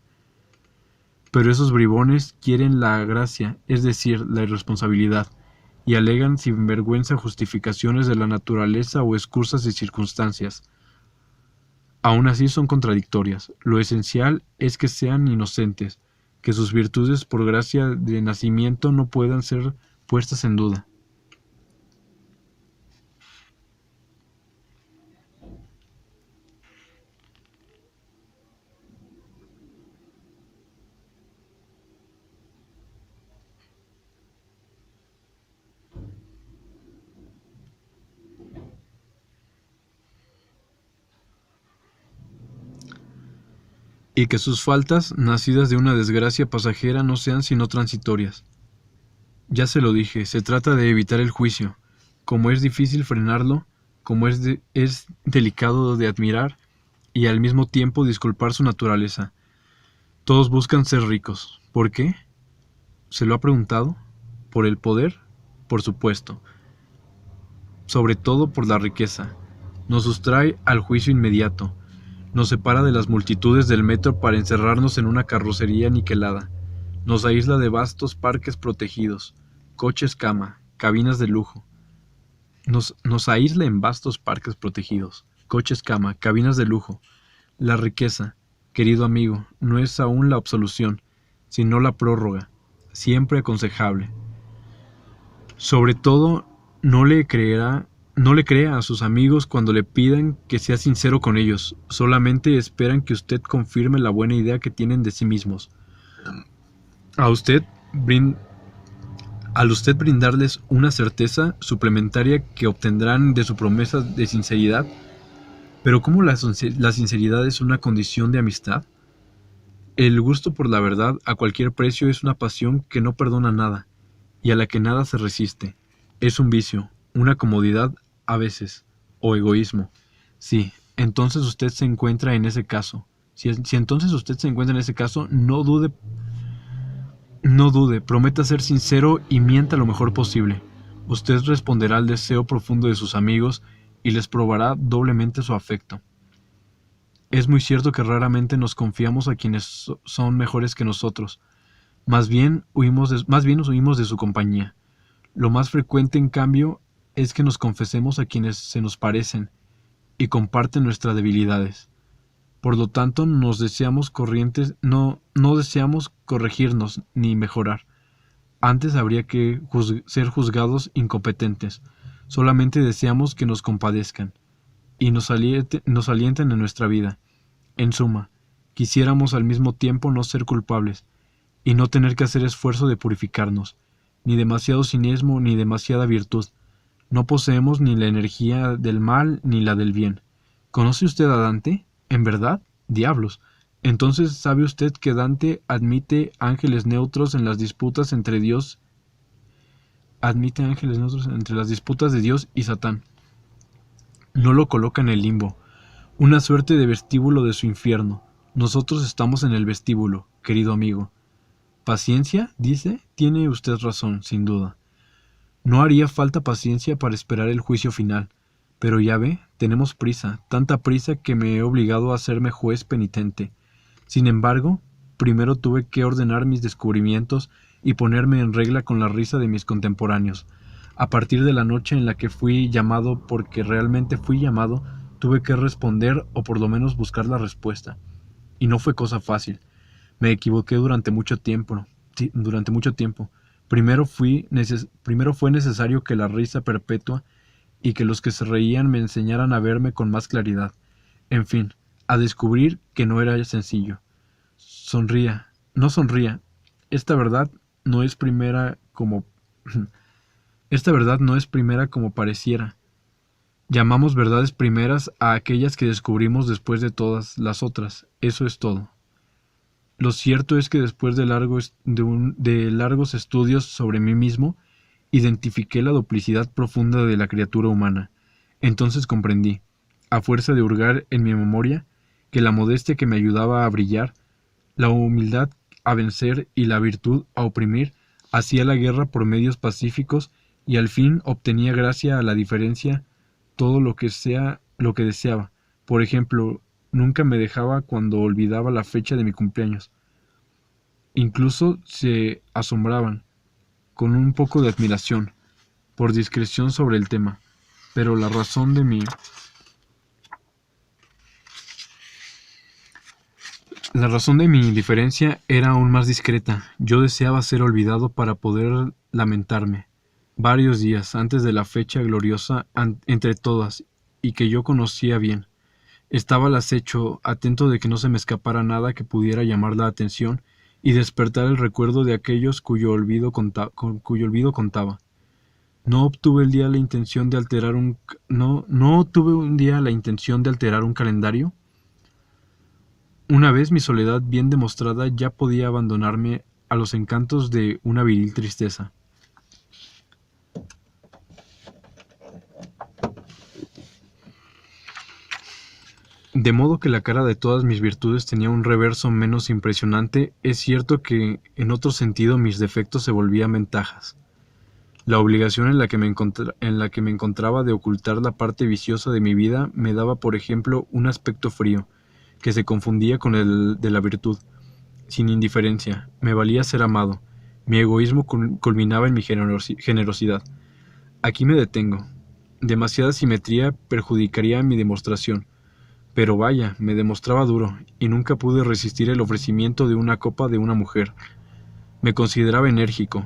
Pero esos bribones quieren la gracia, es decir, la irresponsabilidad, y alegan sin vergüenza justificaciones de la naturaleza o excusas de circunstancias. Aún así son contradictorias. Lo esencial es que sean inocentes, que sus virtudes por gracia de nacimiento no puedan ser puestas en duda. Y que sus faltas, nacidas de una desgracia pasajera, no sean sino transitorias. Ya se lo dije, se trata de evitar el juicio. Como es difícil frenarlo, como es delicado de admirar y al mismo tiempo disculpar su naturaleza. Todos buscan ser ricos. ¿Por qué? ¿Se lo ha preguntado? ¿Por el poder? Por supuesto. Sobre todo por la riqueza. Nos sustrae al juicio inmediato. Nos separa de las multitudes del metro para encerrarnos en una carrocería aniquilada. Nos aísla de vastos parques protegidos, coches cama, cabinas de lujo. Nos aísla en vastos parques protegidos, coches cama, cabinas de lujo. La riqueza, querido amigo, no es aún la absolución, sino la prórroga, siempre aconsejable. Sobre todo, no le crea a sus amigos cuando le pidan que sea sincero con ellos. Solamente esperan que usted confirme la buena idea que tienen de sí mismos. Al usted brindarles una certeza suplementaria que obtendrán de su promesa de sinceridad. Pero ¿cómo la sinceridad es una condición de amistad? El gusto por la verdad a cualquier precio es una pasión que no perdona nada y a la que nada se resiste. Es un vicio, una comodidad a veces, o egoísmo. Sí, entonces usted se encuentra en ese caso. Si entonces usted se encuentra en ese caso, no dude, prometa ser sincero y mienta lo mejor posible. Usted responderá al deseo profundo de sus amigos y les probará doblemente su afecto. Es muy cierto que raramente nos confiamos a quienes son mejores que nosotros. Más bien nos huimos de su compañía. Lo más frecuente, en cambio, es que nos confesemos a quienes se nos parecen y comparten nuestras debilidades. Por lo tanto, no deseamos corregirnos ni mejorar. Antes habría que ser juzgados incompetentes. Solamente deseamos que nos compadezcan y nos alienten en nuestra vida. En suma, quisiéramos al mismo tiempo no ser culpables y no tener que hacer esfuerzo de purificarnos, ni demasiado cinismo ni demasiada virtud. No poseemos ni la energía del mal ni la del bien. ¿Conoce usted a Dante? ¿En verdad? Diablos. Entonces, ¿sabe usted que Dante admite ángeles neutros en las disputas entre Dios? Admite ángeles neutros entre las disputas de Dios y Satán. No lo coloca en el limbo, una suerte de vestíbulo de su infierno. Nosotros estamos en el vestíbulo, querido amigo. ¿Paciencia? Dice. Tiene usted razón, sin duda. No haría falta paciencia para esperar el juicio final, pero ya ve, tenemos prisa, tanta prisa que me he obligado a hacerme juez penitente. Sin embargo, primero tuve que ordenar mis descubrimientos y ponerme en regla con la risa de mis contemporáneos. A partir de la noche en la que fui llamado, porque realmente fui llamado, tuve que responder o por lo menos buscar la respuesta. Y no fue cosa fácil. Me equivoqué durante mucho tiempo. Primero fue necesario que la risa perpetua y que los que se reían me enseñaran a verme con más claridad. En fin, a descubrir que no era sencillo. No sonría. Esta verdad no es primera como Esta verdad no es primera como pareciera. Llamamos verdades primeras a aquellas que descubrimos después de todas las otras. Eso es todo. Lo cierto es que después de largos estudios sobre mí mismo, identifiqué la duplicidad profunda de la criatura humana. Entonces comprendí, a fuerza de hurgar en mi memoria, que la modestia que me ayudaba a brillar, la humildad a vencer y la virtud a oprimir, hacía la guerra por medios pacíficos y al fin obtenía gracia a la diferencia todo lo que deseaba. Por ejemplo, nunca me dejaba cuando olvidaba la fecha de mi cumpleaños. Incluso se asombraban, con un poco de admiración, por discreción sobre el tema. Pero la razón de mi indiferencia era aún más discreta. Yo deseaba ser olvidado para poder lamentarme. Varios días antes de la fecha gloriosa entre todas, y que yo conocía bien. Estaba al acecho, atento de que no se me escapara nada que pudiera llamar la atención y despertar el recuerdo de aquellos cuyo olvido contaba. No tuve un día la intención de alterar un calendario. Una vez mi soledad bien demostrada ya podía abandonarme a los encantos de una viril tristeza. De modo que la cara de todas mis virtudes tenía un reverso menos impresionante. Es cierto que en otro sentido mis defectos se volvían ventajas. La obligación en la que me encontraba de ocultar la parte viciosa de mi vida me daba, por ejemplo, un aspecto frío, que se confundía con el de la virtud. Sin indiferencia, me valía ser amado. Mi egoísmo culminaba en mi generosidad. Aquí me detengo. Demasiada simetría perjudicaría mi demostración. Pero vaya, me demostraba duro, y nunca pude resistir el ofrecimiento de una copa de una mujer. Me consideraba enérgico,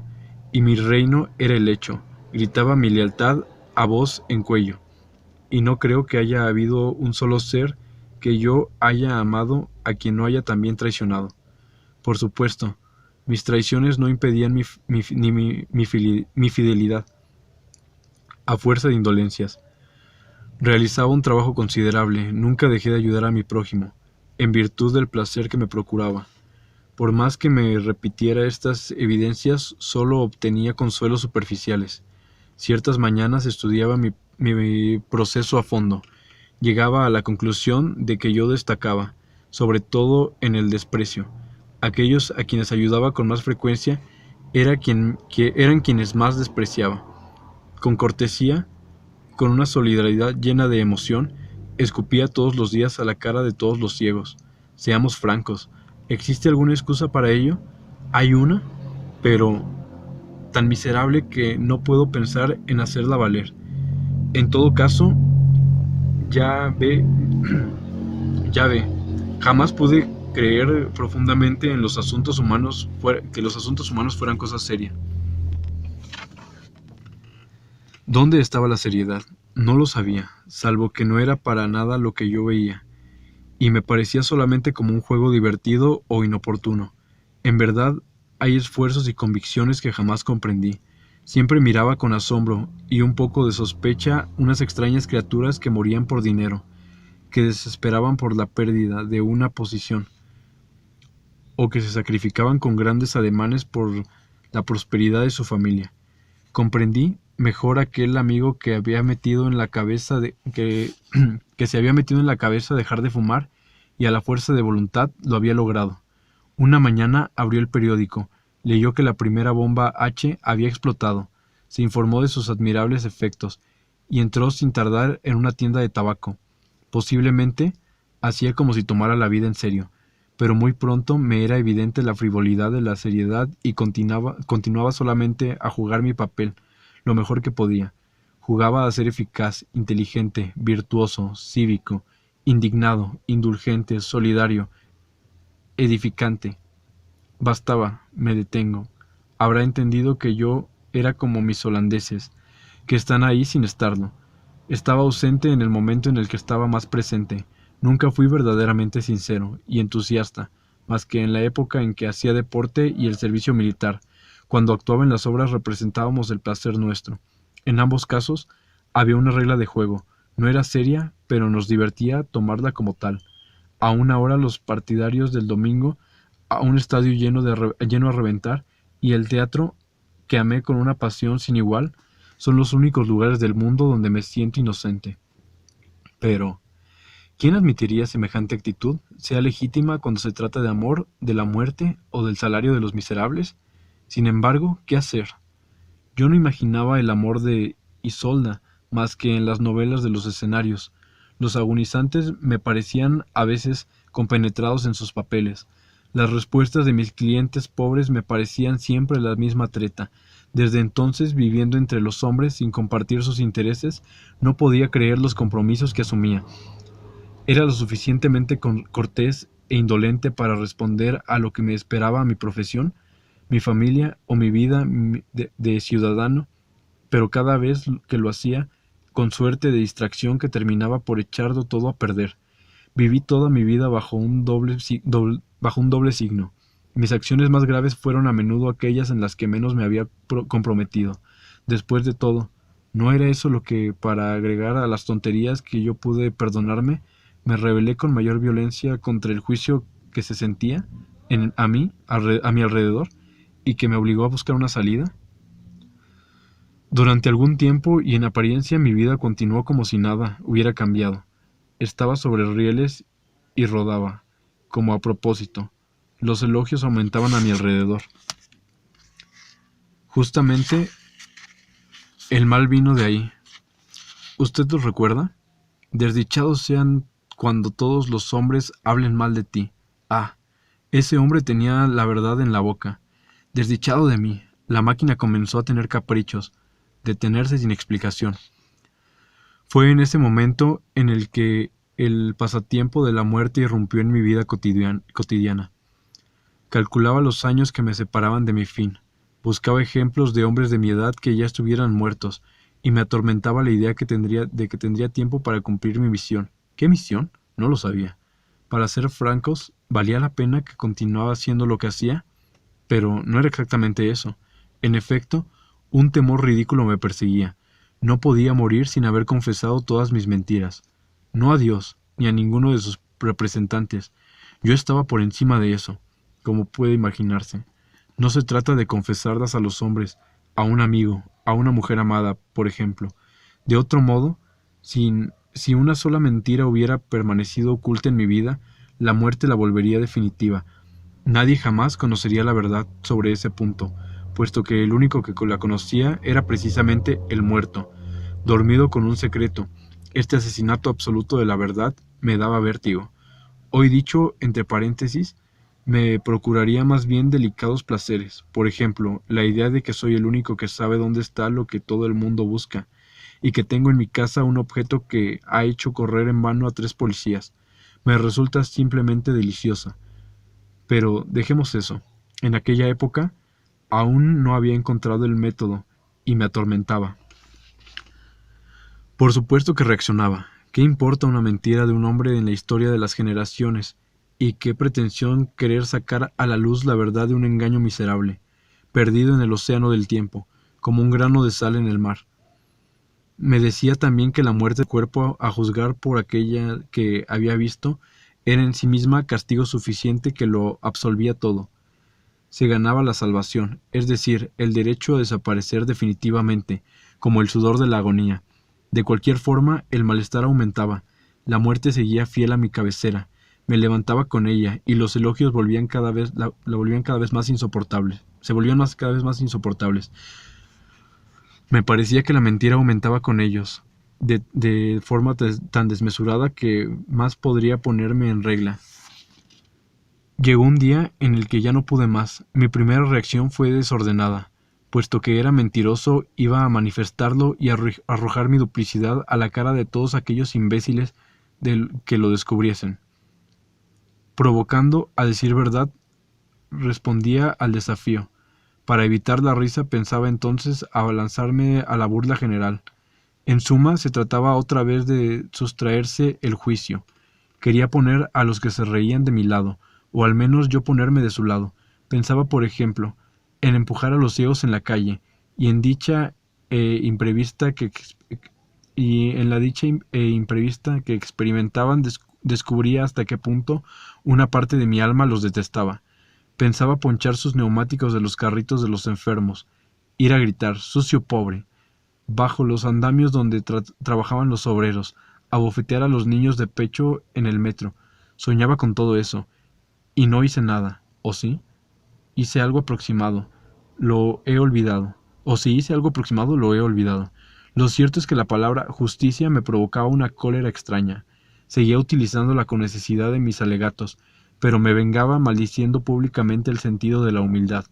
y mi reino era el hecho. Gritaba mi lealtad a voz en cuello, y no creo que haya habido un solo ser que yo haya amado a quien no haya también traicionado. Por supuesto, mis traiciones no impedían mi fidelidad, a fuerza de indolencias. Realizaba un trabajo considerable, nunca dejé de ayudar a mi prójimo, en virtud del placer que me procuraba. Por más que me repitiera estas evidencias, solo obtenía consuelos superficiales. Ciertas mañanas estudiaba mi proceso a fondo. Llegaba a la conclusión de que yo destacaba, sobre todo en el desprecio. Aquellos a quienes ayudaba con más frecuencia eran quienes más despreciaba. Con cortesía, con una solidaridad llena de emoción, escupía todos los días a la cara de todos los ciegos. Seamos francos, ¿existe alguna excusa para ello? Hay una, pero tan miserable que no puedo pensar en hacerla valer. En todo caso, ya ve, jamás pude creer profundamente en que los asuntos humanos fueran cosas serias. ¿Dónde estaba la seriedad? No lo sabía, salvo que no era para nada lo que yo veía, y me parecía solamente como un juego divertido o inoportuno. En verdad, hay esfuerzos y convicciones que jamás comprendí. Siempre miraba con asombro y un poco de sospecha unas extrañas criaturas que morían por dinero, que desesperaban por la pérdida de una posición, o que se sacrificaban con grandes ademanes por la prosperidad de su familia. Comprendí mejor aquel amigo que se había metido en la cabeza dejar de fumar, y a la fuerza de voluntad lo había logrado. Una mañana abrió el periódico, leyó que la primera bomba H había explotado, se informó de sus admirables efectos, y entró sin tardar en una tienda de tabaco. Posiblemente hacía como si tomara la vida en serio, pero muy pronto me era evidente la frivolidad de la seriedad y continuaba solamente a jugar mi papel, lo mejor que podía. Jugaba a ser eficaz, inteligente, virtuoso, cívico, indignado, indulgente, solidario, edificante. Bastaba, me detengo. Habrá entendido que yo era como mis holandeses, que están ahí sin estarlo. Estaba ausente en el momento en el que estaba más presente. Nunca fui verdaderamente sincero y entusiasta, más que en la época en que hacía deporte y el servicio militar. Cuando actuaba en las obras representábamos el placer nuestro. En ambos casos había una regla de juego. No era seria, pero nos divertía tomarla como tal. Aún ahora los partidarios del domingo, a un estadio lleno a reventar, y el teatro, que amé con una pasión sin igual, son los únicos lugares del mundo donde me siento inocente. Pero, ¿quién admitiría semejante actitud, sea legítima cuando se trata de amor, de la muerte o del salario de los miserables? Sin embargo, ¿qué hacer? Yo no imaginaba el amor de Isolda más que en las novelas de los escenarios. Los agonizantes me parecían a veces compenetrados en sus papeles. Las respuestas de mis clientes pobres me parecían siempre la misma treta. Desde entonces, viviendo entre los hombres sin compartir sus intereses, no podía creer los compromisos que asumía. Era lo suficientemente cortés e indolente para responder a lo que me esperaba mi profesión, mi familia o mi vida de ciudadano, pero cada vez que lo hacía, con suerte de distracción que terminaba por echarlo todo a perder. Viví toda mi vida bajo un doble signo. Mis acciones más graves fueron a menudo aquellas en las que menos me había comprometido. Después de todo, ¿no era eso lo que, para agregar a las tonterías que yo pude perdonarme, me rebelé con mayor violencia contra el juicio que se sentía a mi alrededor y que me obligó a buscar una salida? Durante algún tiempo y en apariencia mi vida continuó como si nada hubiera cambiado. Estaba sobre rieles y rodaba, como a propósito. Los elogios aumentaban a mi alrededor. Justamente el mal vino de ahí. ¿Usted lo recuerda? Desdichados sean cuando todos los hombres hablen mal de ti. Ah, ese hombre tenía la verdad en la boca. Desdichado de mí, la máquina comenzó a tener caprichos, detenerse sin explicación. Fue en ese momento en el que el pasatiempo de la muerte irrumpió en mi vida cotidiana. Calculaba los años que me separaban de mi fin, buscaba ejemplos de hombres de mi edad que ya estuvieran muertos, y me atormentaba la idea de que tendría tiempo para cumplir mi misión. ¿Qué misión? No lo sabía. Para ser francos, ¿valía la pena que continuaba haciendo lo que hacía? Pero no era exactamente eso. En efecto, un temor ridículo me perseguía. No podía morir sin haber confesado todas mis mentiras. No a Dios, ni a ninguno de sus representantes. Yo estaba por encima de eso, como puede imaginarse. No se trata de confesarlas a los hombres, a un amigo, a una mujer amada, por ejemplo. De otro modo, si una sola mentira hubiera permanecido oculta en mi vida, la muerte la volvería definitiva. Nadie jamás conocería la verdad sobre ese punto, puesto que el único que la conocía era precisamente el muerto, dormido con un secreto. Este asesinato absoluto de la verdad me daba vértigo. Hoy dicho entre paréntesis, me procuraría más bien delicados placeres, por ejemplo, la idea de que soy el único que sabe dónde está lo que todo el mundo busca, y que tengo en mi casa un objeto que ha hecho correr en vano a 3 policías. Me resulta simplemente deliciosa. Pero dejemos eso. En aquella época aún no había encontrado el método y me atormentaba. Por supuesto que reaccionaba. ¿Qué importa una mentira de un hombre en la historia de las generaciones? ¿Y qué pretensión querer sacar a la luz la verdad de un engaño miserable, perdido en el océano del tiempo, como un grano de sal en el mar? Me decía también que la muerte del cuerpo, a juzgar por aquella que había visto, era en sí misma castigo suficiente que lo absolvía todo. Se ganaba la salvación, es decir, el derecho a desaparecer definitivamente, como el sudor de la agonía. De cualquier forma, el malestar aumentaba. La muerte seguía fiel a mi cabecera. Me levantaba con ella, y los elogios la volvían cada vez más insoportables. Se volvían cada vez más insoportables. Me parecía que la mentira aumentaba con ellos, de forma tan desmesurada que más podría ponerme en regla. Llegó un día en el que ya no pude más. Mi primera reacción fue desordenada. Puesto que era mentiroso, iba a manifestarlo y a arrojar mi duplicidad a la cara de todos aquellos imbéciles que lo descubriesen. Provocando, a decir verdad, respondía al desafío. Para evitar la risa pensaba entonces abalanzarme a la burla general. En suma, se trataba otra vez de sustraerse el juicio. Quería poner a los que se reían de mi lado, o al menos yo ponerme de su lado. Pensaba, por ejemplo, en empujar a los ciegos en la calle, y en dicha imprevista que y en la dicha imprevista que experimentaban descubría hasta qué punto una parte de mi alma los detestaba. Pensaba ponchar sus neumáticos de los carritos de los enfermos, ir a gritar, sucio pobre, bajo los andamios donde trabajaban los obreros, abofetear a los niños de pecho en el metro. Soñaba con todo eso, y no hice nada, ¿o sí? Hice algo aproximado, lo he olvidado. O si hice algo aproximado, lo he olvidado. Lo cierto es que la palabra justicia me provocaba una cólera extraña. Seguía utilizándola con necesidad de mis alegatos, pero me vengaba maldiciendo públicamente el sentido de la humildad.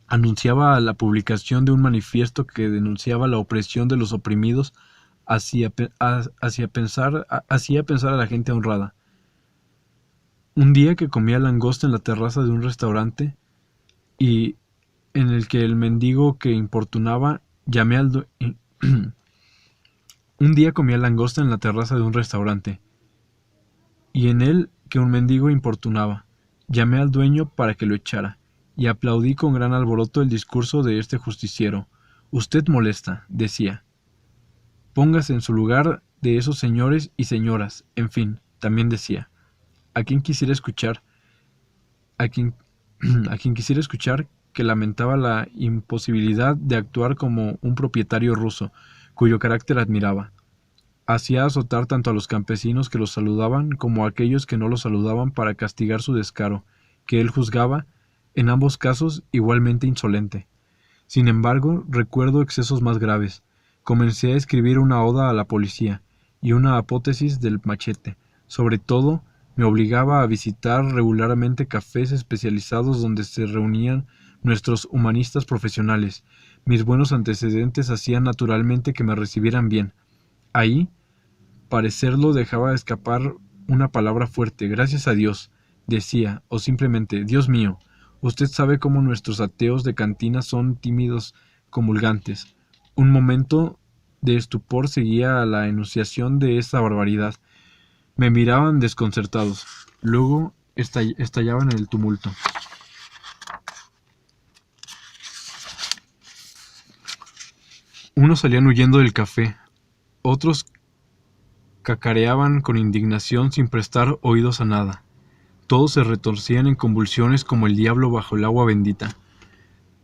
Anunciaba la publicación de un manifiesto que denunciaba la opresión de los oprimidos, hacía pensar a la gente honrada. Un día que comía langosta en la terraza de un restaurante y en el que el mendigo que importunaba, llamé al un día comía langosta en la terraza de un restaurante y en el que un mendigo importunaba, llamé al dueño para que lo echara y aplaudí con gran alboroto el discurso de este justiciero. Usted molesta, decía. Póngase en su lugar de esos señores y señoras, en fin, también decía. A quien quisiera escuchar, a quien quisiera escuchar que lamentaba la imposibilidad de actuar como un propietario ruso, cuyo carácter admiraba. Hacía azotar tanto a los campesinos que los saludaban como a aquellos que no los saludaban para castigar su descaro, que él juzgaba, en ambos casos, igualmente insolente. Sin embargo, recuerdo excesos más graves. Comencé a escribir una oda a la policía y una apótesis del machete. Sobre todo, me obligaba a visitar regularmente cafés especializados donde se reunían nuestros humanistas profesionales. Mis buenos antecedentes hacían naturalmente que me recibieran bien. Ahí, parecerlo, dejaba escapar una palabra fuerte. Gracias a Dios, decía, o simplemente, Dios mío. Usted sabe cómo nuestros ateos de cantina son tímidos comulgantes. Un momento de estupor seguía a la enunciación de esta barbaridad. Me miraban desconcertados. Luego estallaban en el tumulto. Unos salían huyendo del café, otros cacareaban con indignación sin prestar oídos a nada. Todos se retorcían en convulsiones como el diablo bajo el agua bendita.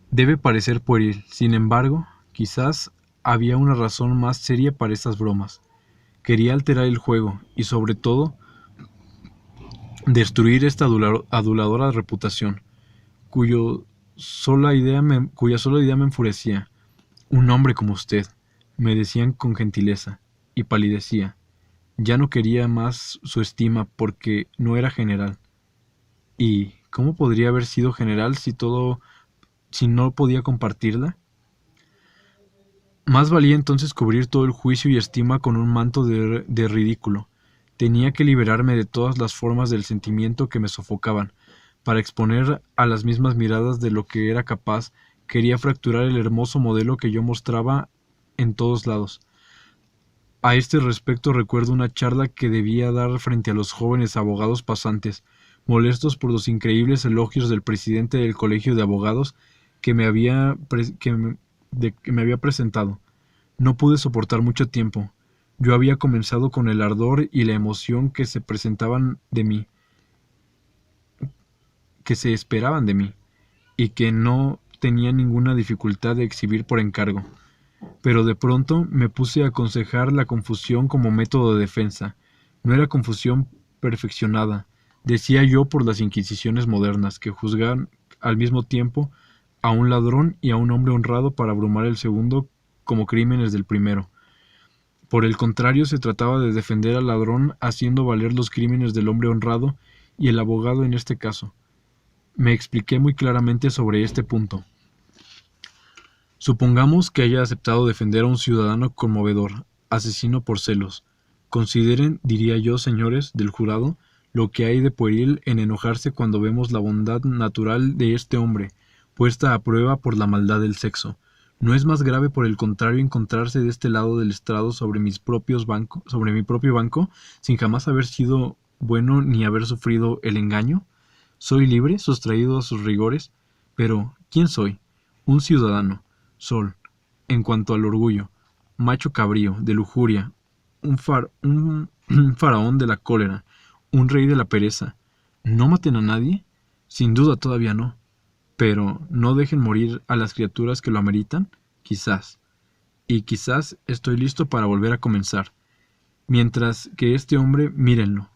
Debe parecer pueril, sin embargo, quizás había una razón más seria para estas bromas. Quería alterar el juego y, sobre todo, destruir esta aduladora reputación, cuya sola idea me enfurecía. Un hombre como usted, me decían con gentileza, y palidecía. Ya no quería más su estima porque no era general. ¿Y cómo podría haber sido general si no podía compartirla? Más valía entonces cubrir todo el juicio y estima con un manto de ridículo. Tenía que liberarme de todas las formas del sentimiento que me sofocaban. Para exponer a las mismas miradas de lo que era capaz, quería fracturar el hermoso modelo que yo mostraba en todos lados. A este respecto recuerdo una charla que debía dar frente a los jóvenes abogados pasantes, molestos por los increíbles elogios del presidente del colegio de abogados que me había presentado. No pude soportar mucho tiempo. Yo había comenzado con el ardor y la emoción que se esperaban de mí, y que no tenía ninguna dificultad de exhibir por encargo. Pero de pronto me puse a aconsejar la confusión como método de defensa. No era confusión perfeccionada, decía yo, por las inquisiciones modernas, que juzgan al mismo tiempo a un ladrón y a un hombre honrado para abrumar el segundo como crímenes del primero. Por el contrario, se trataba de defender al ladrón haciendo valer los crímenes del hombre honrado y el abogado en este caso. Me expliqué muy claramente sobre este punto. Supongamos que haya aceptado defender a un ciudadano conmovedor, asesino por celos. Consideren, diría yo, señores del jurado, lo que hay de pueril en enojarse cuando vemos la bondad natural de este hombre, puesta a prueba por la maldad del sexo. ¿No es más grave, por el contrario, encontrarse de este lado del estrado sobre mi propio banco, sin jamás haber sido bueno ni haber sufrido el engaño? Soy libre, sustraído a sus rigores, pero ¿quién soy? Un ciudadano. Sol, en cuanto al orgullo, macho cabrío, de lujuria, un faraón de la cólera, un rey de la pereza. ¿No maten a nadie? Sin duda todavía no. Pero ¿no dejen morir a las criaturas que lo ameritan? Quizás. Y quizás estoy listo para volver a comenzar. Mientras que este hombre, mírenlo.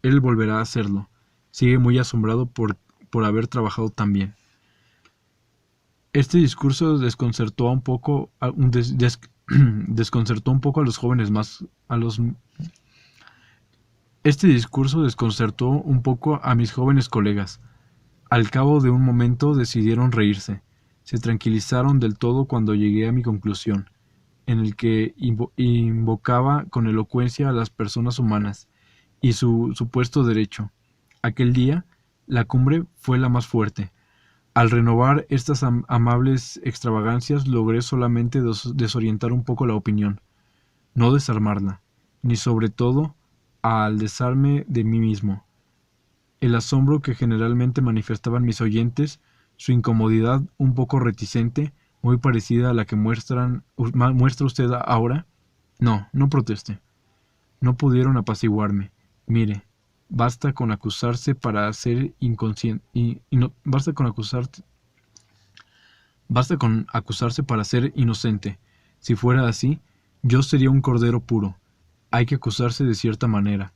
Él volverá a hacerlo. Sigue muy asombrado por haber trabajado tan bien. Este discurso desconcertó un poco a los jóvenes Este discurso desconcertó un poco a mis jóvenes colegas. Al cabo de un momento decidieron reírse. Se tranquilizaron del todo cuando llegué a mi conclusión, en el que invocaba con elocuencia a las personas humanas y su supuesto derecho. Aquel día, la cumbre fue la más fuerte. Al renovar estas amables extravagancias logré solamente desorientar un poco la opinión, no desarmarla, ni sobre todo al desarme de mí mismo. El asombro que generalmente manifestaban mis oyentes, su incomodidad un poco reticente, muy parecida a la que muestra usted ahora. No proteste. No pudieron apaciguarme. Mire, basta con acusarse para ser inconsciente basta con acusarse para ser inocente. Si fuera así, yo sería un cordero puro. Hay que acusarse de cierta manera,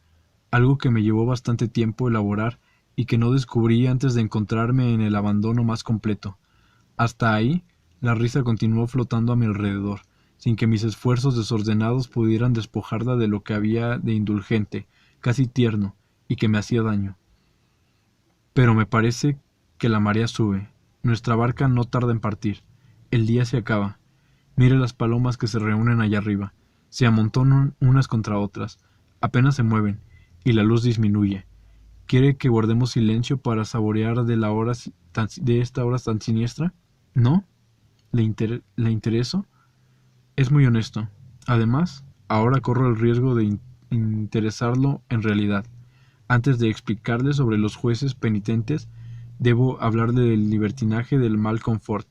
algo que me llevó bastante tiempo elaborar y que no descubrí antes de encontrarme en el abandono más completo. Hasta ahí, la risa continuó flotando a mi alrededor, sin que mis esfuerzos desordenados pudieran despojarla de lo que había de indulgente, casi tierno, y que me hacía daño. Pero me parece que la marea sube. Nuestra barca no tarda en partir. El día se acaba. Mire las palomas que se reúnen allá arriba. Se amontonan unas contra otras. Apenas se mueven, y la luz disminuye. ¿Quiere que guardemos silencio para saborear de esta hora tan siniestra? ¿No? ¿Le intereso? Es muy honesto. Además, ahora corro el riesgo de interesarlo en realidad. Antes de explicarle sobre los jueces penitentes, debo hablarle del libertinaje del mal confort.